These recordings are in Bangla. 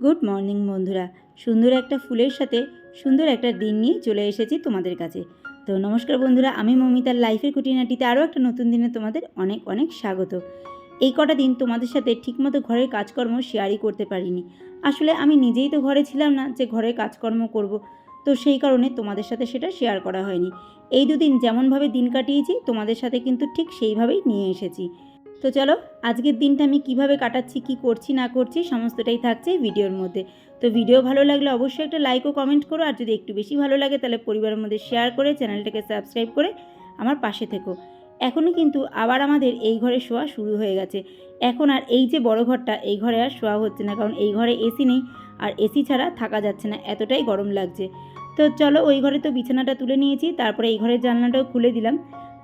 গুড মর্নিং বন্ধুরা। সুন্দর একটা ফুলের সাথে সুন্দর একটা দিন নিয়ে চলে এসেছি তোমাদের কাছে। তো নমস্কার বন্ধুরা, আমি মমিতার লাইফের খুঁটিনাটিতে আরও একটা নতুন দিনে তোমাদের অনেক অনেক স্বাগত। এই কটা দিন তোমাদের সাথে ঠিকমতো ঘরের কাজকর্ম শেয়ারই করতে পারিনি। আসলে আমি নিজেই তো ঘরে ছিলাম না যে ঘরের কাজকর্ম করব, তো সেই কারণে তোমাদের সাথে সেটা শেয়ার করা হয়নি। এই দুদিন যেমনভাবে দিন কাটিয়েছি তোমাদের সাথে কিন্তু ঠিক সেইভাবেই নিয়ে এসেছি। তো চলো, আজকের দিনটা আমি কিভাবে কাটাচ্ছি, কি করছি না করছি সমস্তটাই থাকছে এই ভিডিওর মধ্যে। তো ভিডিও ভালো লাগলে অবশ্যই একটা লাইক ও কমেন্ট করো, আর যদি একটু বেশি ভালো লাগে তাহলে পরিবারের মধ্যে শেয়ার করে চ্যানেলটাকে সাবস্ক্রাইব করে আমার পাশে থেকো। এখনও কিন্তু আবার আমাদের এই ঘরে শোয়া শুরু হয়ে গেছে। এখন আর এই যে বড় ঘরটা, এই ঘরে আর শোয়া হচ্ছে না, কারণ এই ঘরে এসি নেই, আর এসি ছাড়া থাকা যাচ্ছে না, এতটাই গরম লাগছে। তো চলো, ওই ঘরে তো বিছানাটা তুলে নিয়েছি, তারপরে এই ঘরের জানলাটাও খুলে দিলাম।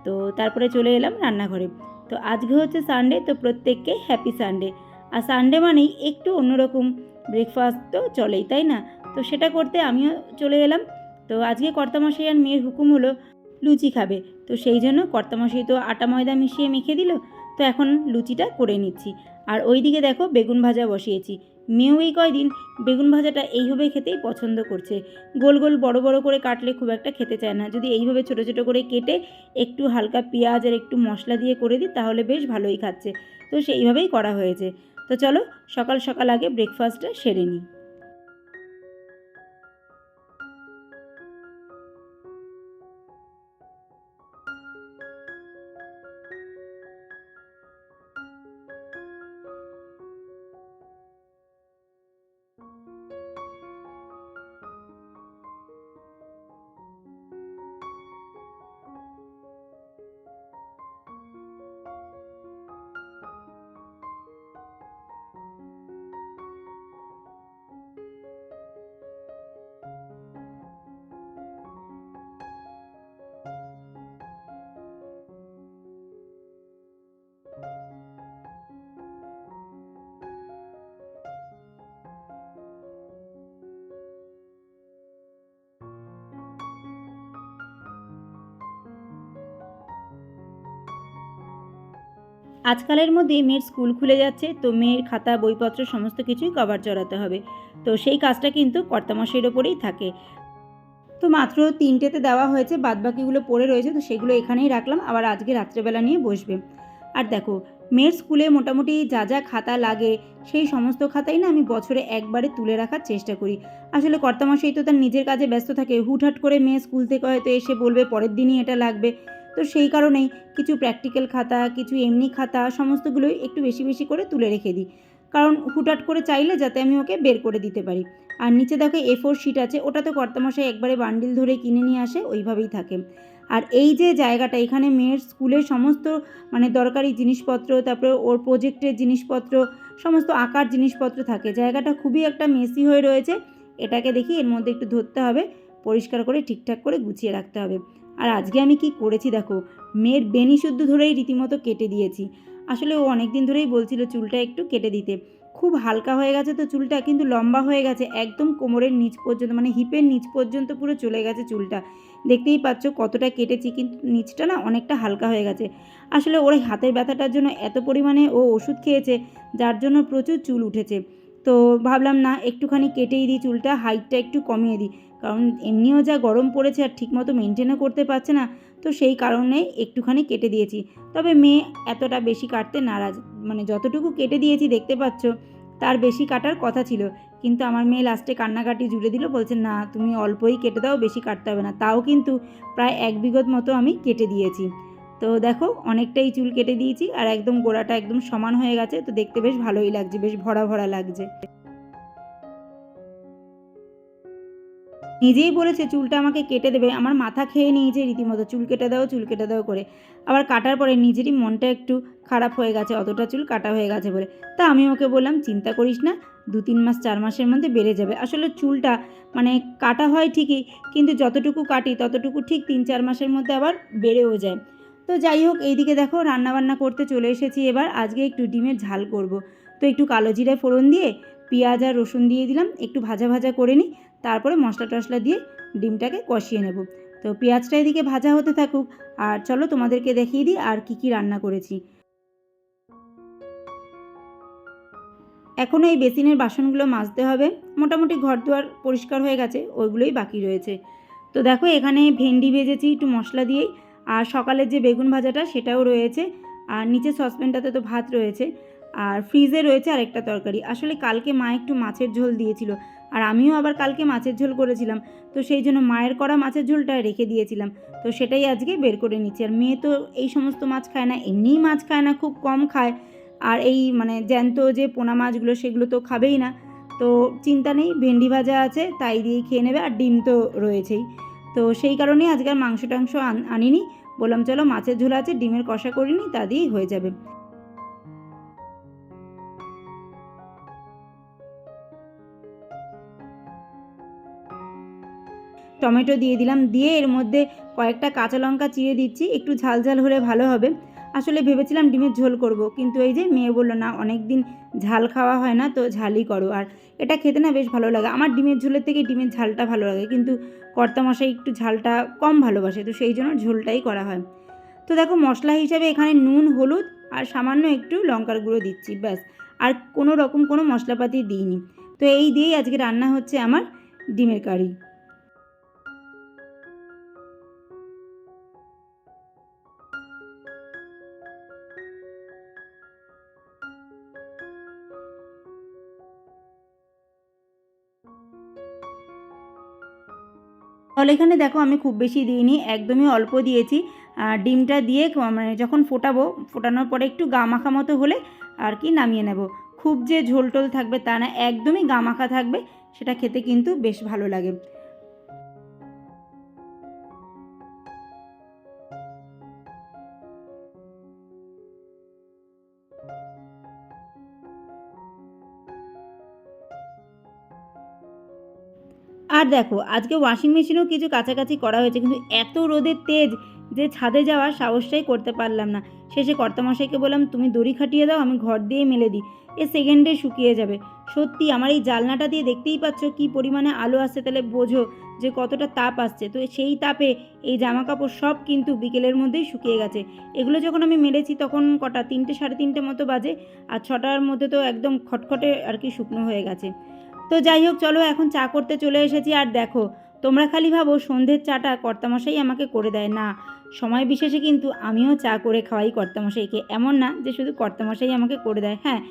তো তারপরে চলে এলাম রান্নাঘরে। তো আজকে হচ্ছে সানডে, তো প্রত্যেককে হ্যাপি সানডে। আর সানডে মানেই একটু অন্যরকম ব্রেকফাস্ট তো চলেই, তাই না? তো সেটা করতে আমিও চলে এলাম। তো আজকে কর্তামশাই আর মেয়ের হুকুম হলো লুচি খাবে। তো সেই জন্য কর্তামশাই তো আটা ময়দা মিশিয়ে মেখে দিল। তো এখন লুচিটা করে নিচ্ছি। আর ওইদিকে দেখো বেগুন ভাজা বসিয়েছি। মেয়েও এই কয়দিন বেগুন ভাজাটা এইভাবে খেতেই পছন্দ করছে। গোল গোল বড় বড় করে কাটলে খুব একটা খেতে চায় না। যদি এইভাবে ছোট ছোট করে কেটে একটু হালকা পেঁয়াজ আর একটু মশলা দিয়ে করে দিই তাহলে বেশ ভালোই খাচ্ছে। তো সেইভাবেই করা হয়েছে। তো চলো, সকাল সকাল আগে ব্রেকফাস্টটা সেরে নিই। আজকালের মধ্যে মেয়ের স্কুল খুলে যাচ্ছে, তো মেয়ের খাতা বইপত্র সমস্ত কিছুই কভার চড়াতে হবে। তো সেই কাজটা কিন্তু কর্তামশাইয়ের ওপরেই থাকে। তো মাত্র 3টেতে দেওয়া হয়েছে, বাদবাকিগুলো পড়ে রয়েছে, তো সেগুলো এখানেই রাখলাম, আবার আজকে রাত্রেবেলা নিয়ে বসবে। আর দেখো, মেয়ের স্কুলে মোটামুটি যা যা খাতা লাগে সেই সমস্ত খাতাই না আমি বছরে একবারে তুলে রাখার চেষ্টা করি। আসলে কর্তামশাই তো তার নিজের কাজে ব্যস্ত থাকে, হুটহাট করে মেয়ে স্কুল থেকে হয়তো এসে বলবে পরের দিনই এটা লাগবে। তো সেই কারণেই কিছু প্র্যাকটিক্যাল খাতা, কিছু এমনি খাতা সমস্তগুলোই একটু বেশি বেশি করে তুলে রেখে দিই, কারণ হুটহাট করে চাইলে যাতে আমি ওকে বের করে দিতে পারি। আর নিচে দেখো A4 শিট আছে, ওটা তো কর্তামশাই একবারে বান্ডিল ধরে কিনে নিয়ে আসে, ওইভাবেই থাকে। আর এই যে জায়গাটা, এখানে মেয়ের স্কুলের সমস্ত মানে দরকারি জিনিসপত্র, তারপরে ওর প্রজেক্টের জিনিসপত্র, সমস্ত আঁকার জিনিসপত্র থাকে। জায়গাটা খুবই একটা মেসি হয়ে রয়েছে। এটাকে দেখি এর মধ্যে একটু ধরতে হবে, পরিষ্কার করে ঠিকঠাক করে গুছিয়ে রাখতে হবে। আর আজকে আমি কি করেছি দেখো, মেয়ের বেনি শুদ্ধ ধরেই রীতিমতো কেটে দিয়েছি। আসলে ও অনেক দিন ধরেই বলছিল চুলটা একটু কেটে দিতে। খুব হালকা হয়ে গেছে তো চুলটা, কিন্তু লম্বা হয়ে গেছে একদম কোমরের নিচ পর্যন্ত, মানে হিপের নিচ পর্যন্ত পুরো চলে গেছে চুলটা। দেখতেই পাচ্ছ কতটা কেটেছি, কিন্তু নিচটা না অনেকটা হালকা হয়ে গেছে। আসলে ওর হাতের ব্যথাটার জন্য এত পরিমাণে ও ওষুধ খেয়েছে, যার জন্য প্রচুর চুল উঠেছে। তো ভাবলাম না একটুখানি কেটেই দিই চুলটা, হাইটটা একটু কমিয়ে দিই, কারণ এমনিও যা গরম পড়েছে আর ঠিকমতো মেনটেনও করতে পারছে না। তো সেই কারণেই একটুখানি কেটে দিয়েছি। তবে মেয়ে এতটা বেশি কাটতে নারাজ, মানে যতটুকু কেটে দিয়েছি দেখতে পাচ্ছ তার বেশি কাটার কথা ছিল, কিন্তু আমার মেয়ে লাস্টে কান্নাকাটি জুড়ে দিল, বলছে না তুমি অল্পই কেটে দাও, বেশি কাটতে হবে না। তাও কিন্তু প্রায় 1 বিঘত মতো আমি কেটে দিয়েছি। তো দেখো অনেকটাই চুল কেটে দিয়েছি, আর একদম গোড়াটা একদম সমান হয়ে গেছে, তো দেখতে বেশ ভালোই লাগছে, বেশ ভরা ভরা লাগছে। নিজেই বলেছে চুলটা আমাকে কেটে দেবে, আমার মাথা খেয়ে নিয়েছে রীতিমতো চুল কেটে দাও চুল কেটে দাও করে। আবার কাটার পরে নিজেরই মনটা একটু খারাপ হয়ে গেছে অতটা চুল কাটা হয়ে গেছে বলে। তা আমি ওকে বললাম চিন্তা করিস না, 2-3 মাস 4 মাসের মধ্যে বেড়ে যাবে। আসলে চুলটা মানে কাটা হয় ঠিকই, কিন্তু যতটুকু কাটি ততটুকু ঠিক 3-4 মাসের মধ্যে আবার বেড়েও যায়। তো যাই হোক, এইদিকে দেখো রান্নাবান্না করতে চলে এসেছি। এবার আজকে একটু ডিমের ঝাল করব। তো একটু কালো জিরে ফোড়ন দিয়ে পেঁয়াজ আর রসুন দিয়ে দিলাম, একটু ভাজা ভাজা করে নিই, তারপরে মশলা টশলা দিয়ে ডিমটাকে কষিয়ে নেব। তো পেঁয়াজটা এদিকে ভাজা হতে থাকুক, আর চলো তোমাদেরকে দেখিয়ে দিই আর কি কি রান্না করেছি। এখনও এই বেসিনের বাসনগুলো মাজতে হবে। মোটামুটি ঘরদুয়ার পরিষ্কার হয়ে গেছে, ওইগুলোই বাকি রয়েছে। তো দেখো এখানে ভেন্ডি ভেজেছি একটু মশলা দিয়েই, আর সকালের যে বেগুন ভাজাটা সেটাও রয়েছে, আর নিচে সসপ্যানটাতে তো ভাত রয়েছে, আর ফ্রিজে রয়েছে আরেকটা তরকারি। আসলে কালকে মা একটু মাছের ঝোল দিয়েছিল, আর আমিও আবার কালকে মাছের ঝোল করেছিলাম, তো সেই জন্য মায়ের করা মাছের ঝোলটা রেখে দিয়েছিলাম। তো সেটাই আজকে বের করে নিচ্ছি। আর মেয়ে তো এই সমস্ত মাছ খায় না, এমনিই মাছ খায় না, খুব কম খায়। আর এই মানে জ্যান্ত যে পোনা মাছগুলো সেগুলো তো খাবেই না। তো চিন্তা নেই, ভেন্ডি ভাজা আছে তাই দিয়েই খেয়ে নেবে, আর ডিম তো রয়েছেই। তো সেই কারণেই আজকে আর মাংস টাংস আনিনি, বললাম চলো মাছের ঝোল আছে, ডিমের কষা করিনি, তা দিয়েই হয়ে যাবে। টমেটো দিয়ে দিলাম, দিয়ে এর মধ্যে কয়েকটা কাঁচা লঙ্কা চিড়ে দিচ্ছি, একটু ঝাল ঝাল হলে ভালো হবে। আসলে ভেবেছিলাম ডিমের ঝোল করব, কিন্তু এই যে মেয়ে বলল না অনেক দিন ঝাল খাওয়া হয় না, তো ঝালই করো। আর এটা খেতে না বেশ ভালো লাগে, আমার ডিমের ঝোলের থেকে ডিমের ঝালটা ভালো লাগে, কিন্তু কর্তামশাই একটু ঝালটা কম ভালোবাসে, তো সেই জন্য ঝোলটাই করা হয়। তো দেখো মশলা হিসাবে এখানে নুন, হলুদ আর সামান্য একটু লঙ্কার গুঁড়ো দিচ্ছি, ব্যাস। আর কোনো রকম কোনো মশলাপাতি দিইনি। তো এই দিয়েই আজকে রান্না হচ্ছে আমার ডিমের কারি। ফলে এখানে দেখো আমি খুব বেশি দিইনি, একদমই অল্প দিয়েছি। ডিমটা দিয়ে মানে যখন ফোটাবো, ফোটানোর পরে একটু গা মাখা মতো হলে আর কি নামিয়ে নেব। খুব যে ঝোল টোল থাকবে তা না, একদমই গা মাখা থাকবে, সেটা খেতে কিন্তু বেশ ভালো লাগে। আর দেখো আজকে ওয়াশিং মেশিনেও কিছু কাছাকাছি করা হয়েছে, কিন্তু এত রোদের তেজ যে ছাদে যাওয়ার সাহসটাই করতে পারলাম না। শেষে কর্তামশাইকে বললাম তুমি দড়ি খাটিয়ে দাও, আমি ঘর দিয়ে মেলে দিই, সেকেন্ডে শুকিয়ে যাবে। সত্যি আমার এই জানলাটা দিয়ে দেখতেই পাচ্ছ কী পরিমাণে আলো আসছে, তাহলে বোঝো যে কতটা তাপ আসছে। তো সেই তাপে এই জামা কাপড় সব কিন্তু বিকেলের মধ্যেই শুকিয়ে গেছে। এগুলো যখন আমি মেলেছি তখন কটা, 3টে সাড়ে 3টে মতো বাজে, আর 6টার মধ্যে তো একদম খটখটে আর কি শুকনো হয়ে গেছে। তো যাই হোক চলো এখন চা করতে চলে এসেছি। আর দেখো তোমরা খালি ভাবো সন্ধ্যের চাটা কর্তামশাই আমাকে করে দেয়, না, সময় বিশেষে কিন্তু আমিও চা করে খাওয়াই কর্তামশাইকে। এমন না যে শুধু কর্তামশাই আমাকে করে দেয়, হ্যাঁ,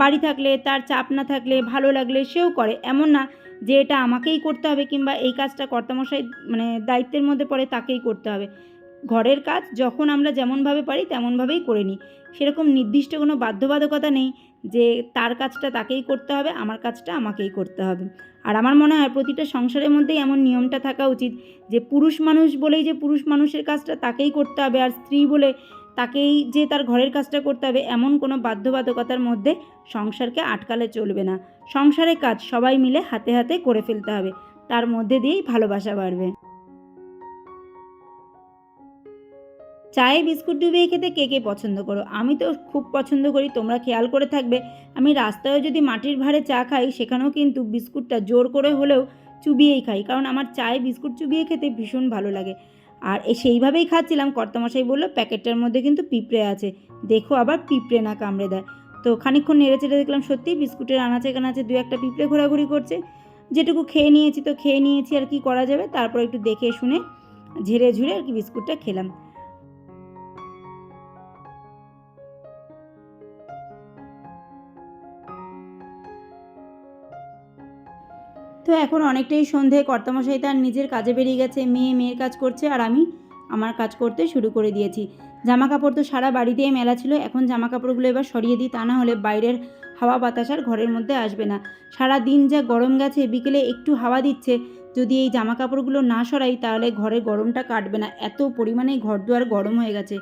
বাড়ি থাকলে তার চাপ না থাকলে ভালো লাগলে সেও করে, এমন না যে এটা আমাকেই করতে হবে কিংবা এই কাজটা কর্তামশাই মানে দায়িত্বের মধ্যে পড়ে তাকেই করতে হবে। ঘরের কাজ যখন আমরা যেমনভাবে পারি তেমনভাবেই করে নিই, সেরকম নির্দিষ্ট কোনো বাধ্যবাধকতা নেই যে তার কাজটা তাকেই করতে হবে, আমার কাজটা আমাকেই করতে হবে। আর আমার মনে হয় প্রতিটা সংসারের মধ্যেই এমন নিয়মটা থাকা উচিত যে পুরুষ মানুষ বলেই যে পুরুষ মানুষের কাজটা তাকেই করতে হবে, আর স্ত্রী বলে তাকেই যে তার ঘরের কাজটা করতে হবে, এমন কোনো বাধ্যবাধকতার মধ্যে সংসারকে আটকালে চলবে না। সংসারের কাজ সবাই মিলে হাতে হাতে করে ফেলতে হবে, তার মধ্যে দিয়েই ভালোবাসা বাড়বে। চায়ে বিস্কুট ডুবিয়ে খেতে কে কে পছন্দ করো? আমি তো খুব পছন্দ করি। তোমরা খেয়াল করে থাকবে আমি রাস্তায়ও যদি মাটির ভাঁড়ে চা খাই সেখানেও কিন্তু বিস্কুটটা জোর করে হলেও চুবিয়েই খাই, কারণ আমার চায়ে বিস্কুট চুবিয়ে খেতে ভীষণ ভালো লাগে। আর সেইভাবেই খাচ্ছিলাম, কর্তামশাই বলল প্যাকেটটার মধ্যে কিন্তু পিঁপড়ে আছে, দেখো আবার পিঁপড়ে না কামড়ে দেয়। তো খানিকক্ষণ নেড়ে চেড়ে দেখলাম সত্যিই বিস্কুটের আনাচে কানাচে দু একটা পিঁপড়ে ঘোরাঘুরি করছে। যেটুকু খেয়ে নিয়েছি তো খেয়ে নিয়েছি, আর কি করা যাবে। তারপর একটু দেখে শুনে ঝেড়ে ঝুড়ে আর কি বিস্কুটটা খেলাম। তো এখন অনেকটাই সন্ধে, কর্তামশাই তার নিজের কাজে বেরিয়ে গেছে, মেয়ে মেয়ের কাজ করছে, আর আমি আমার কাজ করতে শুরু করে দিয়েছি। জামা কাপড় তো সারা বাড়িতেই মেলা ছিল, এখন জামা কাপড়গুলো এবার সরিয়ে দিই, তা না হলে বাইরের হাওয়া বাতাস আর ঘরের মধ্যে আসবে না। সারা দিন যা গরম গেছে, বিকেলে একটু হাওয়া দিচ্ছে, যদি এই জামা কাপড়গুলো না সরাই তাহলে ঘরের গরমটা কাটবে না, এত পরিমাণে ঘর দুয়ার গরম হয়ে গেছে।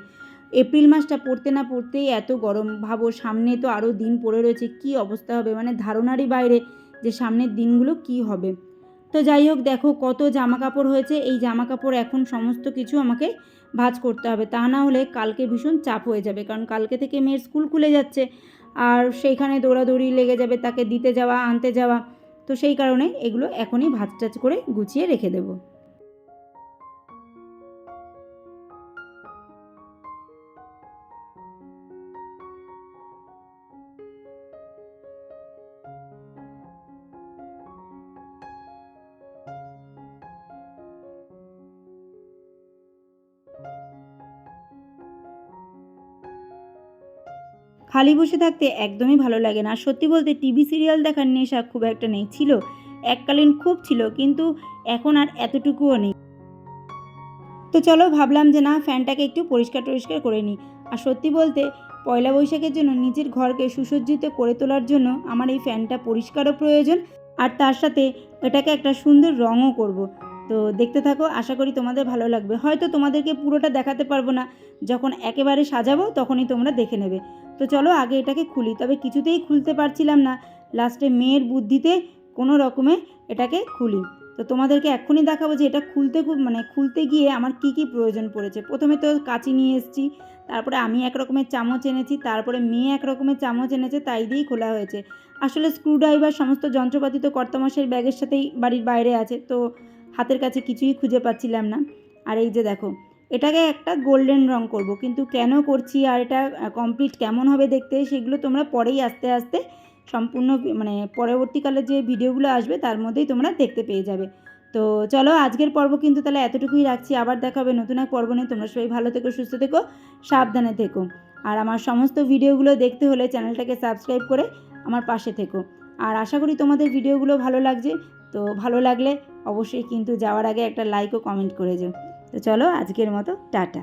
এপ্রিল মাসটা পড়তে না পড়তেই এত গরম, ভাবো সামনে তো আরও দিন পড়ে রয়েছে, কী অবস্থা হবে, মানে ধারণারই বাইরে যে সামনের দিনগুলো কি হবে। তো যাই হোক দেখো কত জামা কাপড় হয়েছে, এই জামা কাপড় এখন সমস্ত কিছু আমাকে ভাঁজ করতে হবে, তা না হলে কালকে ভীষণ চাপ হয়ে যাবে, কারণ কালকে থেকে মেয়ের স্কুল খুলে যাচ্ছে, আর সেইখানে দৌড়াদৌড়ি লেগে যাবে, তাকে দিতে যাওয়া আনতে যাওয়া। তো সেই কারণে এগুলো এখনই ভাঁজ টাজ করে গুছিয়ে রেখে দেবো। খালি বসে থাকতে একদমই ভালো লাগে না। আর সত্যি বলতে টিভি সিরিয়াল দেখার নেশা খুব একটা নেই, ছিল এককালীন খুব ছিল, কিন্তু এখন আর এতটুকুও নেই। তো চলো ভাবলাম যে না, ফ্যানটাকে একটু পরিষ্কার টরিষ্কার করে নিই। আর সত্যি বলতে পয়লা বৈশাখের জন্য নিজের ঘরকে সুসজ্জিত করে তোলার জন্য আমার এই ফ্যানটা পরিষ্কারও প্রয়োজন, আর তার সাথে এটাকে একটা সুন্দর রঙও করব। তো দেখতে থাকো, আশা করি তোমাদের ভালো লাগবে। হয়তো তোমাদেরকে পুরোটা দেখাতে পারবো না, যখন একেবারে সাজাবো তখনই তোমরা দেখে নেবে। তো চলো আগে এটাকে খুলি, তবে কিছুতেই খুলতে পারছিলাম না, লাস্টে মেয়ের বুদ্ধিতে কোনো রকমে এটাকে খুলি। তো তোমাদেরকে এক্ষুনি দেখাবো যে এটা খুলতে গিয়ে আমার কি কি প্রয়োজন পড়েছে। প্রথমে তো কাঁচি নিয়ে এসেছি, তারপরে আমি এক রকমের চামচ এনেছি, তারপরে মেয়ে এক রকমের চামচ এনেছে, তাই দিয়েই খোলা হয়েছে। আসলে স্ক্রুড্রাইভার সমস্ত যন্ত্রপাতি তো কর্তামশাইয়ের ব্যাগের সাথেই বাড়ির বাইরে আছে, তো হাতের কাছে কিছুই খুঁজে পাচ্ছিলাম না। আর এই যে দেখো, এটাকে একটা গোল্ডেন রং করব, কিন্তু কেন করছি আর এটা কমপ্লিট কেমন হবে দেখতে, সেগুলো তোমরা পরেই আস্তে আস্তে সম্পূর্ণ পরবর্তীকালে যে ভিডিওগুলো আসবে তার মধ্যেই তোমরা দেখতে পেয়ে যাবে। তো চলো আজকের পর্ব কিন্তু তাহলে এতটুকুই রাখছি, আবার দেখা হবে নতুন এক পর্ব নিয়ে। তোমরা সবাই ভালো থেকো, সুস্থ থেকো, সাবধানে থেকো। আর আমার সমস্ত ভিডিওগুলো দেখতে হলে চ্যানেলটাকে সাবস্ক্রাইব করে আমার পাশে থেকো। আর আশা করি তোমাদের ভিডিওগুলো ভালো লাগছে। তো ভালো লাগলে অবশ্যই কিন্তু যাওয়ার আগে একটা লাইক ও কমেন্ট করে যেও। তো চলো আজকের মতো টাটা।